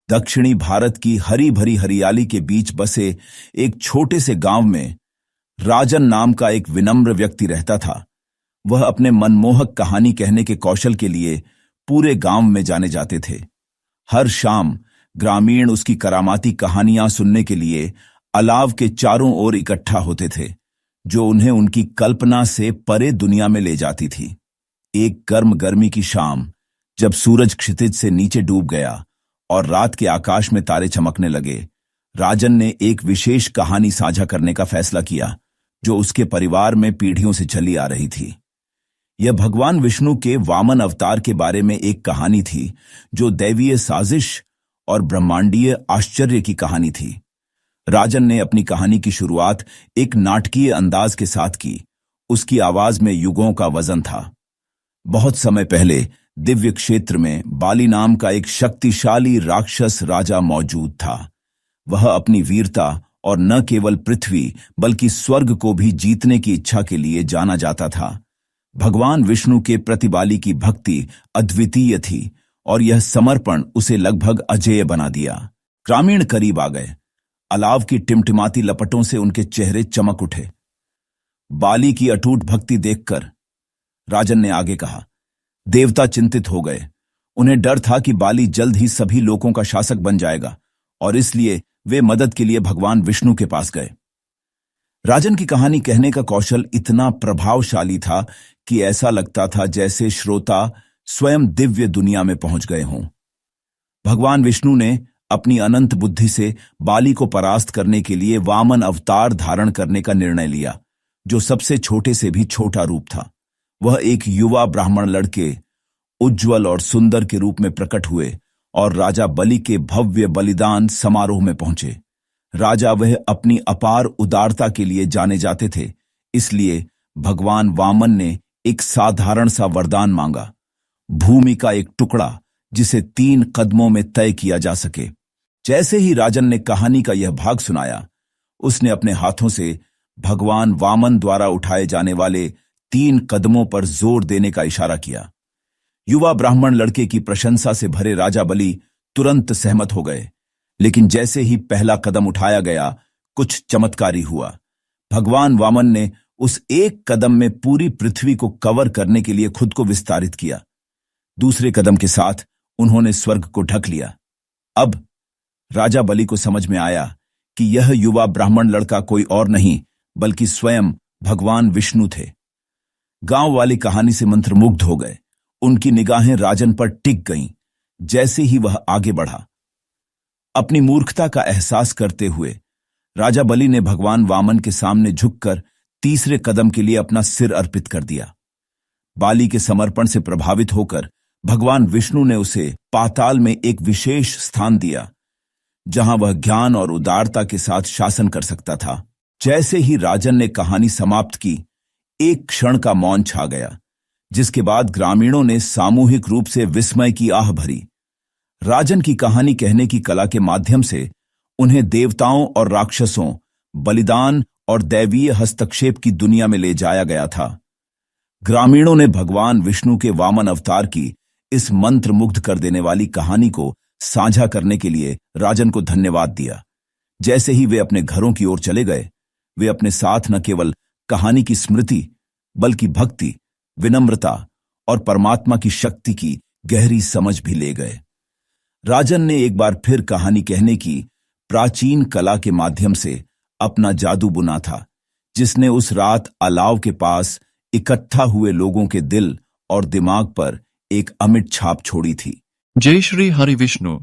दक्षिणी भारत की हरी भरी हरियाली के बीच बसे एक छोटे से गांव में राजन नाम का एक विनम्र व्यक्ति रहता था। वह अपने मनमोहक कहानी कहने के कौशल के लिए पूरे गांव में जाने जाते थे। हर शाम ग्रामीण उसकी करामाती कहानियां सुनने के लिए अलाव के चारों ओर इकट्ठा होते थे, जो उन्हें उनकी कल्पना से परे दुनिया में ले जाती थी। एक गर्म गर्मी की शाम, जब सूरज क्षितिज से नीचे डूब गया और रात के आकाश में तारे चमकने लगे, राजन ने एक विशेष कहानी साझा करने का फैसला किया, जो उसके परिवार में पीढ़ियों से चली आ रही थी। यह भगवान विष्णु के वामन अवतार के बारे में एक कहानी थी, जो दैवीय साजिश और ब्रह्मांडीय आश्चर्य की कहानी थी। राजन ने अपनी कहानी की शुरुआत एक नाटकीय अंदाज के साथ की। उसकी आवाज में युगों का वजन था। बहुत समय पहले दिव्य क्षेत्र में बाली नाम का एक शक्तिशाली राक्षस राजा मौजूद था। वह अपनी वीरता और न केवल पृथ्वी बल्कि स्वर्ग को भी जीतने की इच्छा के लिए जाना जाता था। भगवान विष्णु के प्रति बाली की भक्ति अद्वितीय थी और यह समर्पण उसे लगभग अजेय बना दिया। ग्रामीण करीब आ गए। अलाव की टिमटिमाती लपटों से उनके चेहरे चमक उठे। बाली की अटूट भक्ति देखकर राजन ने आगे कहा, देवता चिंतित हो गए। उन्हें डर था कि बाली जल्द ही सभी लोगों का शासक बन जाएगा और इसलिए वे मदद के लिए भगवान विष्णु के पास गए। राजन की कहानी कहने का कौशल इतना प्रभावशाली था कि ऐसा लगता था जैसे श्रोता स्वयं दिव्य दुनिया में पहुंच गए हों। भगवान विष्णु ने अपनी अनंत बुद्धि से बाली को परास्त करने के लिए वामन अवतार धारण करने का निर्णय लिया, जो सबसे छोटे से भी छोटा रूप था। वह एक युवा ब्राह्मण लड़के, उज्ज्वल और सुंदर के रूप में प्रकट हुए और राजा बलि के भव्य बलिदान समारोह में पहुंचे। राजा वह अपनी अपार उदारता के लिए जाने जाते थे, इसलिए भगवान वामन ने एक साधारण सा वरदान मांगा, भूमि का एक टुकड़ा जिसे 3 कदमों में तय किया जा सके। जैसे ही राजन ने कहानी का यह भाग सुनाया, उसने अपने हाथों से भगवान वामन द्वारा उठाए जाने वाले 3 कदमों पर जोर देने का इशारा किया। युवा ब्राह्मण लड़के की प्रशंसा से भरे राजा बलि तुरंत सहमत हो गए, लेकिन जैसे ही पहला कदम उठाया गया, कुछ चमत्कारी हुआ। भगवान वामन ने उस एक कदम में पूरी पृथ्वी को कवर करने के लिए खुद को विस्तारित किया। दूसरे कदम के साथ उन्होंने स्वर्ग को ढक लिया। अब राजा बलि को समझ में आया कि यह युवा ब्राह्मण लड़का कोई और नहीं बल्कि स्वयं भगवान विष्णु थे। गांव वाली कहानी से मंत्रमुग्ध हो गए। उनकी निगाहें राजन पर टिक गईं। जैसे ही वह आगे बढ़ा, अपनी मूर्खता का एहसास करते हुए राजा बलि ने भगवान वामन के सामने झुककर तीसरे कदम के लिए अपना सिर अर्पित कर दिया। बाली के समर्पण से प्रभावित होकर भगवान विष्णु ने उसे पाताल में एक विशेष स्थान दिया, जहां वह ज्ञान और उदारता के साथ शासन कर सकता था। जैसे ही राजन ने कहानी समाप्त की, एक क्षण का मौन छा गया, जिसके बाद ग्रामीणों ने सामूहिक रूप से विस्मय की आह भरी। राजन की कहानी कहने की कला के माध्यम से उन्हें देवताओं और राक्षसों, बलिदान और दैवीय हस्तक्षेप की दुनिया में ले जाया गया था। ग्रामीणों ने भगवान विष्णु के वामन अवतार की इस मंत्रमुग्ध कर देने वाली कहानी को साझा करने के लिए राजन को धन्यवाद दिया। जैसे ही वे अपने घरों की ओर चले गए, वे अपने साथ न केवल कहानी की स्मृति बल्कि भक्ति, विनम्रता और परमात्मा की शक्ति की गहरी समझ भी ले गए। राजन ने एक बार फिर कहानी कहने की प्राचीन कला के माध्यम से अपना जादू बुना था, जिसने उस रात अलाव के पास इकट्ठा हुए लोगों के दिल और दिमाग पर एक अमिट छाप छोड़ी थी। जय श्री हरि विष्णु।